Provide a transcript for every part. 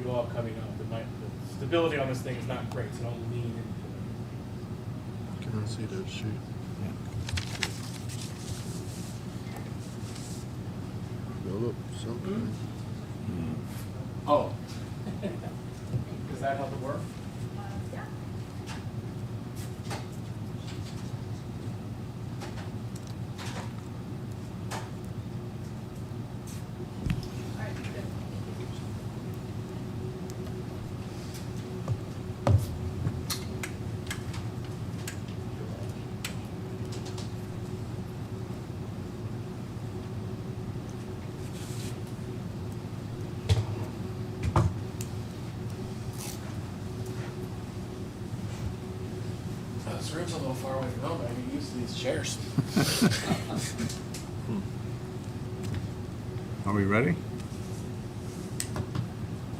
you all coming up, the stability on this thing is not great, so don't lean into it. Can I see that sheet? Philip, something. Oh. Does that help it work? Yeah. This room's a little far away from home, but I get used to these chairs. Are we ready?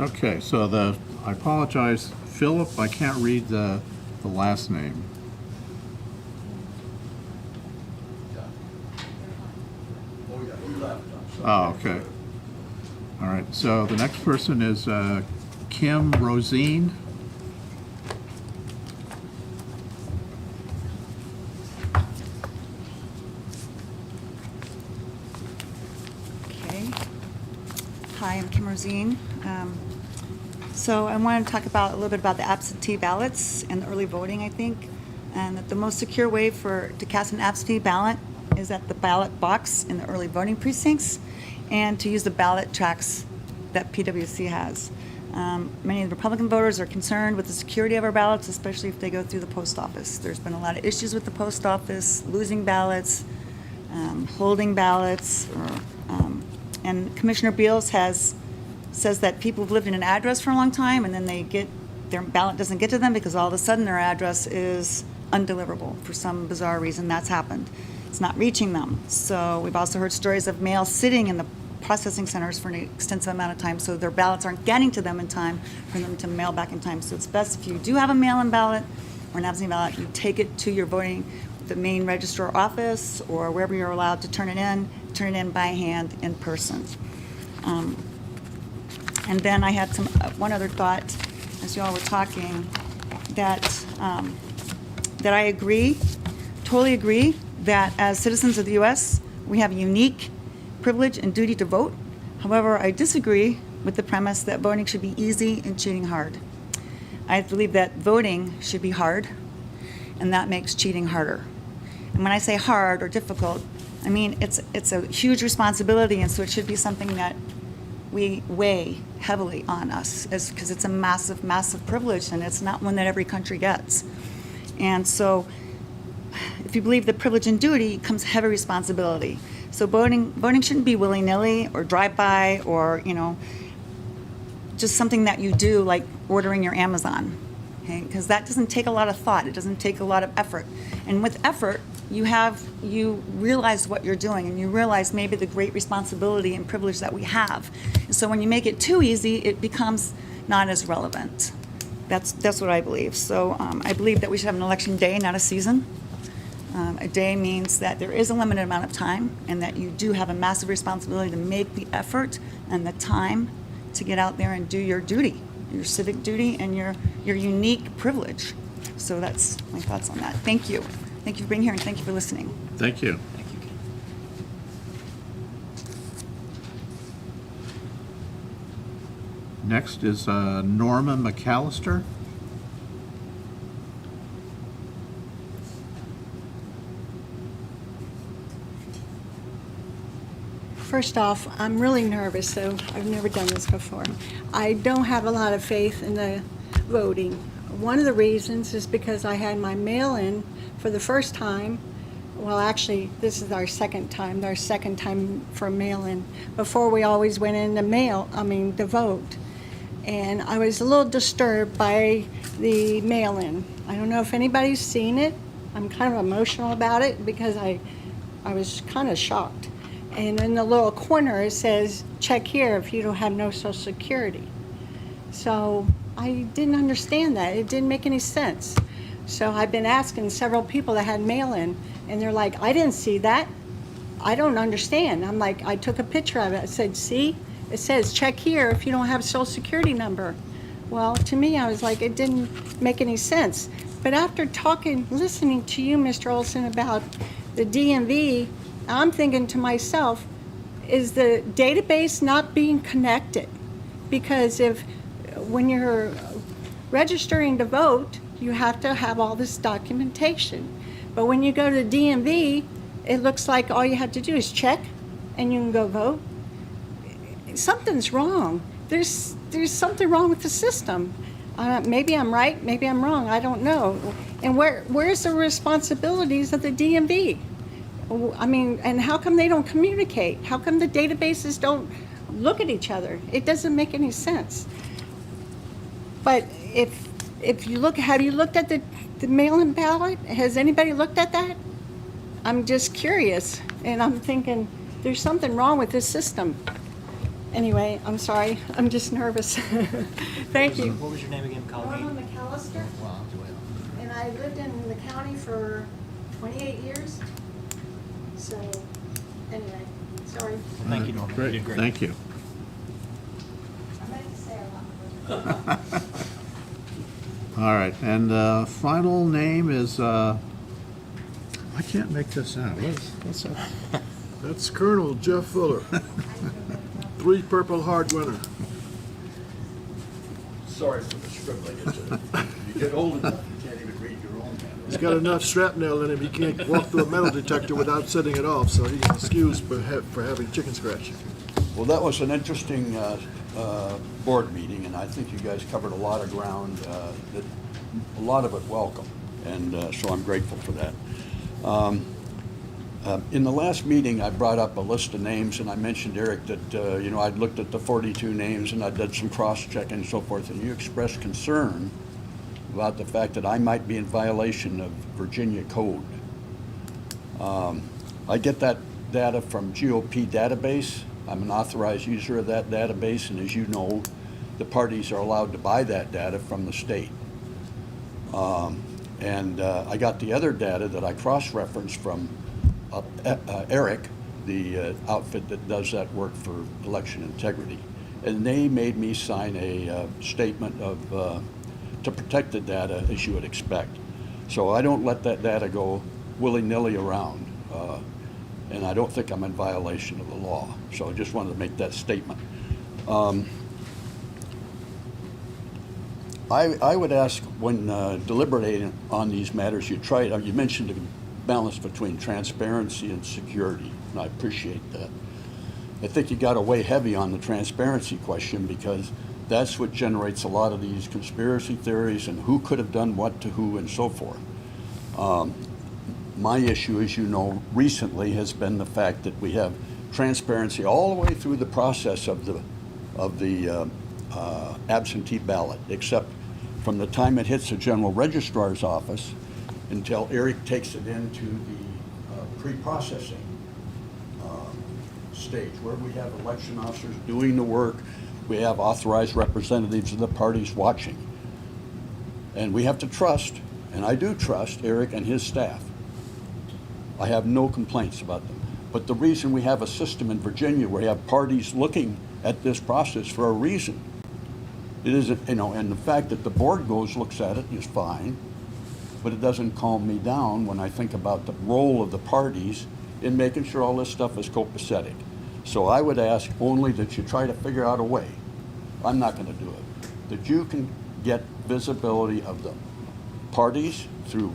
Okay, so I apologize, Philip, I can't read the last name. Oh, okay. All right, so the next person is Kim Rosine. Okay. Hi, I'm Kim Rosine. So I want to talk about a little bit about the absentee ballots and the early voting, I think, and that the most secure way to cast an absentee ballot is at the ballot box in the early voting precincts, and to use the ballot tracks that PWC has. Many of the Republican voters are concerned with the security of our ballots, especially if they go through the post office. There's been a lot of issues with the post office, losing ballots, holding ballots, and Commissioner Beals says that people have lived in an address for a long time and then their ballot doesn't get to them because all of a sudden their address is undeliverable. For some bizarre reason, that's happened. It's not reaching them. So we've also heard stories of mail sitting in the processing centers for an extensive amount of time, so their ballots aren't getting to them in time for them to mail back in time. So it's best if you do have a mail-in ballot or an absentee ballot, you take it to your the main registrar office or wherever you're allowed to turn it in by hand in person. And then I had one other thought as you all were talking, that I totally agree that as citizens of the U.S., we have a unique privilege and duty to vote. However, I disagree with the premise that voting should be easy and cheating hard. I believe that voting should be hard, and that makes cheating harder. And when I say hard or difficult, I mean it's a huge responsibility, and so it should be something that we weigh heavily on us, because it's a massive, massive privilege, and it's not one that every country gets. And so if you believe the privilege and duty comes heavy responsibility. So voting shouldn't be willy-nilly or drive-by or, just something that you do like ordering your Amazon, okay? Because that doesn't take a lot of thought. It doesn't take a lot of effort. And with effort, you realize what you're doing, and you realize maybe the great responsibility and privilege that we have. And so when you make it too easy, it becomes not as relevant. That's what I believe. So I believe that we should have an election day, not a season. A day means that there is a limited amount of time, and that you do have a massive responsibility to make the effort and the time to get out there and do your duty, your civic duty, and your unique privilege. So that's my thoughts on that. Thank you. Thank you for being here, and thank you for listening. Thank you. Thank you, Kim. Next is Norma McAllister. First off, I'm really nervous, so I've never done this before. I don't have a lot of faith in the voting. One of the reasons is because I had my mail-in for the first time. Well, actually, this is our second time for mail-in. Before, we always went in to vote. And I was a little disturbed by the mail-in. I don't know if anybody's seen it. I'm kind of emotional about it because I was kind of shocked. And in the little corner, it says, check here if you don't have no Social Security. So I didn't understand that. It didn't make any sense. So I've been asking several people that had mail-in, and they're like, I didn't see that. I don't understand. I'm like, I took a picture of it. I said, see, it says, check here if you don't have a social security number. Well, to me, I was like, it didn't make any sense. But after listening to you, Mr. Olson, about the DMV, I'm thinking to myself, is the database not being connected? Because when you're registering to vote, you have to have all this documentation. But when you go to DMV, it looks like all you have to do is check and you can go vote. Something's wrong. There's something wrong with the system. Maybe I'm right, maybe I'm wrong, I don't know. And where's the responsibilities of the DMV? I mean, and how come they don't communicate? How come the databases don't look at each other? It doesn't make any sense. But if you look, have you looked at the mail-in ballot? Has anybody looked at that? I'm just curious, and I'm thinking there's something wrong with this system. Anyway, I'm sorry, I'm just nervous. Thank you. What was your name again, Norma Colleen? McAllister, and I lived in the county for 28 years. So, anyway, sorry. Thank you, Norman. You did great. Thank you. I meant to say a lot. All right, and final name is, I can't make this out. What's that? That's Colonel Jeff Fuller. 3 Purple Heart winner. Sorry for the scribbling. You get old enough, you can't even read your own handwriting. He's got enough shrapnel in him, he can't walk through a metal detector without setting it off, so he's excused for having chicken scratch. Well, that was an interesting board meeting, and I think you guys covered a lot of ground, a lot of it welcome, and so I'm grateful for that. In the last meeting, I brought up a list of names, and I mentioned, Eric, that I'd looked at the 42 names and I did some cross-checking and so forth, and you expressed concern about the fact that I might be in violation of Virginia code. I get that data from GOP database. I'm an authorized user of that database, and as you know, the parties are allowed to buy that data from the state. I got the other data that I cross-referenced from Eric, the outfit that does that work for election integrity. And they made me sign a statement of to protect the data, as you would expect. So I don't let that data go willy-nilly around. And I don't think I'm in violation of the law. So I just wanted to make that statement. I would ask, when deliberating on these matters, you mentioned the balance between transparency and security, and I appreciate that. I think you got to weigh heavy on the transparency question, because that's what generates a lot of these conspiracy theories and who could have done what to who and so forth. My issue, as you know, recently has been the fact that we have transparency all the way through the process of the absentee ballot, except from the time it hits the general registrar's office until Eric takes it into the pre-processing stage, where we have election officers doing the work, we have authorized representatives of the parties watching. And we have to trust, and I do trust Eric and his staff. I have no complaints about them. But the reason we have a system in Virginia where we have parties looking at this process for a reason. It isn't, and the fact that the board looks at it is fine, but it doesn't calm me down when I think about the role of the parties in making sure all this stuff is copacetic. So I would ask only that you try to figure out a way, I'm not going to do it, that you can get visibility of the parties through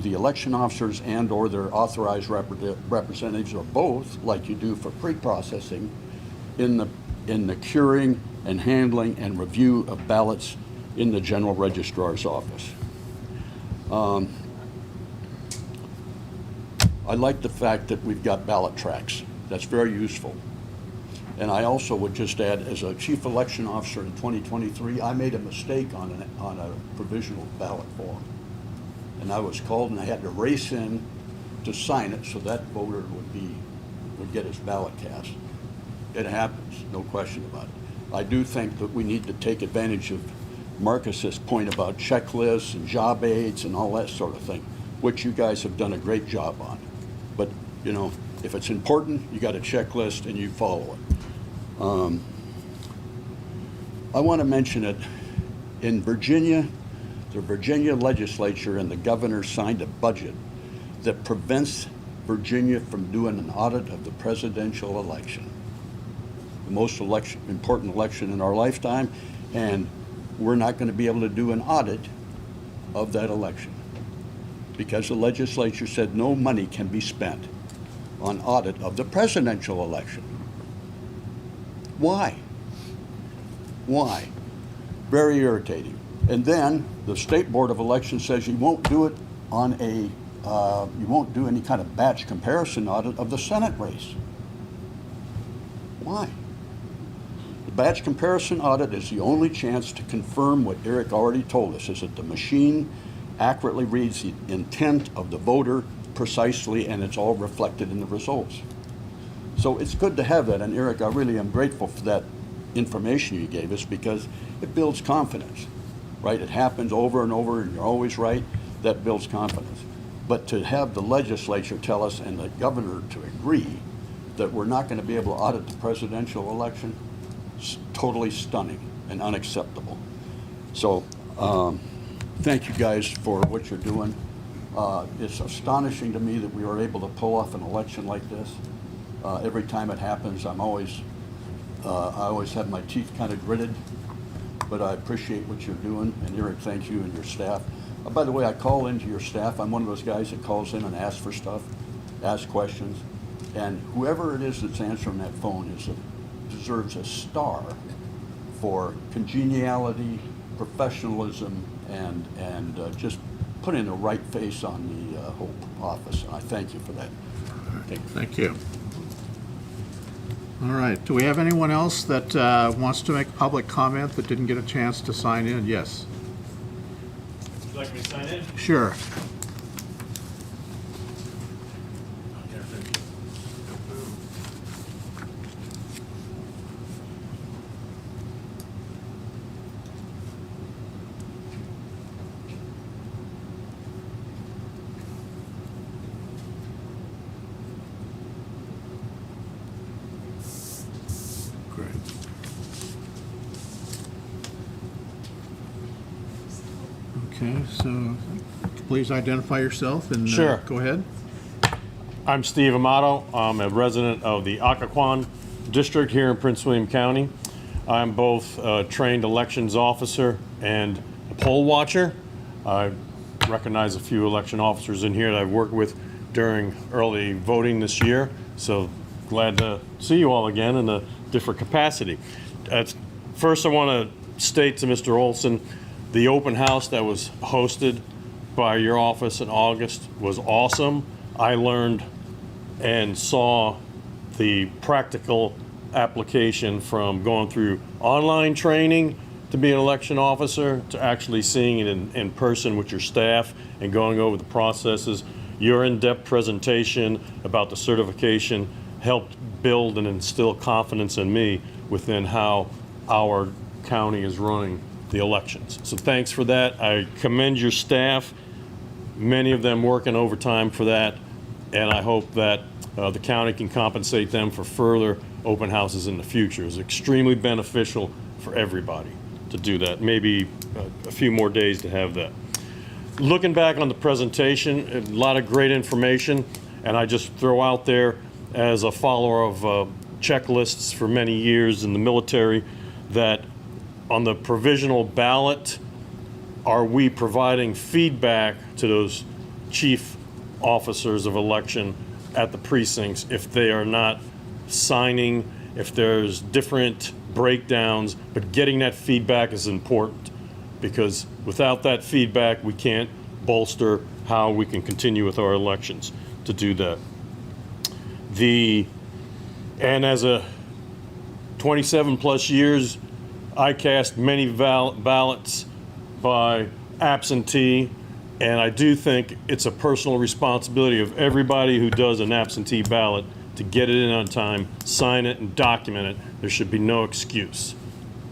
the election officers and or their authorized representatives, or both, like you do for pre-processing, in the curing and handling and review of ballots in the general registrar's office. I like the fact that we've got ballot tracks. That's very useful. And I also would just add, as a chief election officer in 2023, I made a mistake on a provisional ballot form. And I was called and I had to race in to sign it so that voter would get his ballot cast. It happens, no question about it. I do think that we need to take advantage of Marcus's point about checklists and job aids and all that sort of thing, which you guys have done a great job on. But, if it's important, you got a checklist and you follow it. I want to mention it. In Virginia, the Virginia legislature and the governor signed a budget that prevents Virginia from doing an audit of the presidential election. The most important election in our lifetime, and we're not going to be able to do an audit of that election because the legislature said no money can be spent on audit of the presidential election. Why? Why? Very irritating. And then the State Board of Elections says you won't do it on a, you won't do any kind of batch comparison audit of the Senate race. Why? The batch comparison audit is the only chance to confirm what Eric already told us, is that the machine accurately reads the intent of the voter precisely, and it's all reflected in the results. So it's good to have that, and Eric, I really am grateful for that information you gave us because it builds confidence, right? It happens over and over, and you're always right. That builds confidence. But to have the legislature tell us and the governor to agree that we're not going to be able to audit the presidential election, is totally stunning and unacceptable. So thank you guys for what you're doing. It's astonishing to me that we are able to pull off an election like this. Every time it happens, I always have my teeth kind of gritted, but I appreciate what you're doing. And Eric, thank you and your staff. By the way, I call into your staff. I'm one of those guys that calls in and asks for stuff, asks questions. And whoever it is that's answering that phone deserves a star for congeniality, professionalism, and just putting the right face on the whole office. And I thank you for that. Thank you. All right, do we have anyone else that wants to make public comment that didn't get a chance to sign in? Yes. Would you like me to sign in? Sure. Great. Okay, so please identify yourself and Sure. go ahead. I'm Steve Amato. I'm a resident of the Occoquan District here in Prince William County. I'm both a trained elections officer and a poll watcher. I recognize a few election officers in here that I've worked with during early voting this year, so glad to see you all again in a different capacity. First, I want to state to Mr. Olson, the open house that was hosted by your office in August was awesome. I learned and saw the practical application from going through online training to be an election officer to actually seeing it in person with your staff and going over the processes. Your in-depth presentation about the certification helped build and instill confidence in me within how our county is running the elections. So thanks for that. I commend your staff, many of them working overtime for that, and I hope that the county can compensate them for further open houses in the future. It's extremely beneficial for everybody to do that. Maybe a few more days to have that. Looking back on the presentation, a lot of great information, and I just throw out there as a follower of checklists for many years in the military that on the provisional ballot, are we providing feedback to those chief officers of election at the precincts if they are not signing, if there's different breakdowns, but getting that feedback is important because without that feedback, we can't bolster how we can continue with our elections to do that. And as a 27 plus years, I cast many ballots by absentee, and I do think it's a personal responsibility of everybody who does an absentee ballot to get it in on time, sign it, and document it. There should be no excuse,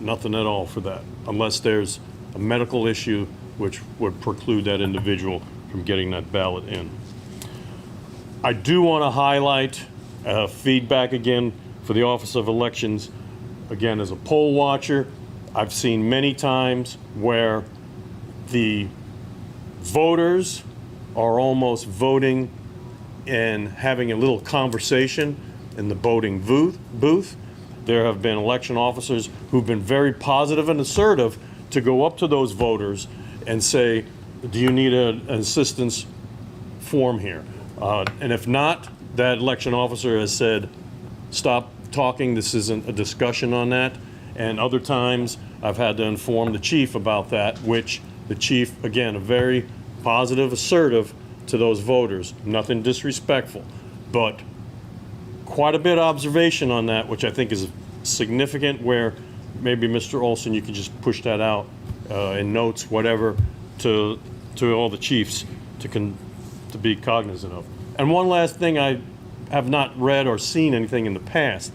nothing at all for that, unless there's a medical issue which would preclude that individual from getting that ballot in. I do want to highlight feedback again for the Office of Elections again, as a poll watcher, I've seen many times where the voters are almost voting and having a little conversation in the voting booth. There have been election officers who've been very positive and assertive to go up to those voters and say, do you need an assistance form here? And if not, that election officer has said, stop talking, this isn't a discussion on that. And other times, I've had to inform the chief about that, which the chief, again, a very positive, assertive to those voters, nothing disrespectful, but quite a bit of observation on that, which I think is significant, where maybe Mr. Olson, you could just push that out in notes, whatever, to all the chiefs to be cognizant of. And one last thing, I have not read or seen anything in the past,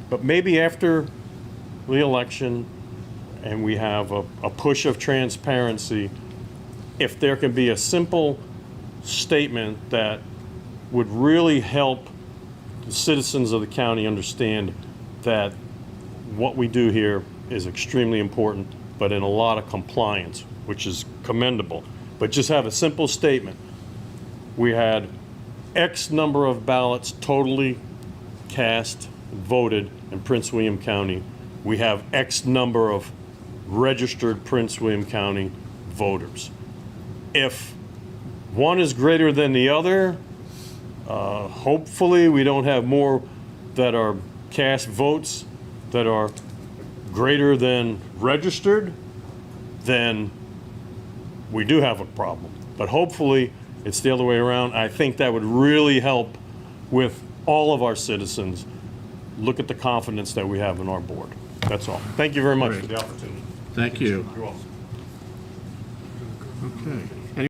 but maybe after the election and we have a push of transparency, if there can be a simple statement that would really help the citizens of the county understand that what we do here is extremely important, but in a lot of compliance, which is commendable. But just have a simple statement. We had X number of ballots totally cast, voted in Prince William County. We have X number of registered Prince William County voters. If one is greater than the other, hopefully we don't have more that are cast votes that are greater than registered, then we do have a problem. But hopefully it's the other way around. I think that would really help with all of our citizens. Look at the confidence that we have in our board. That's all. Thank you very much for the opportunity. Thank you. You're welcome. Okay.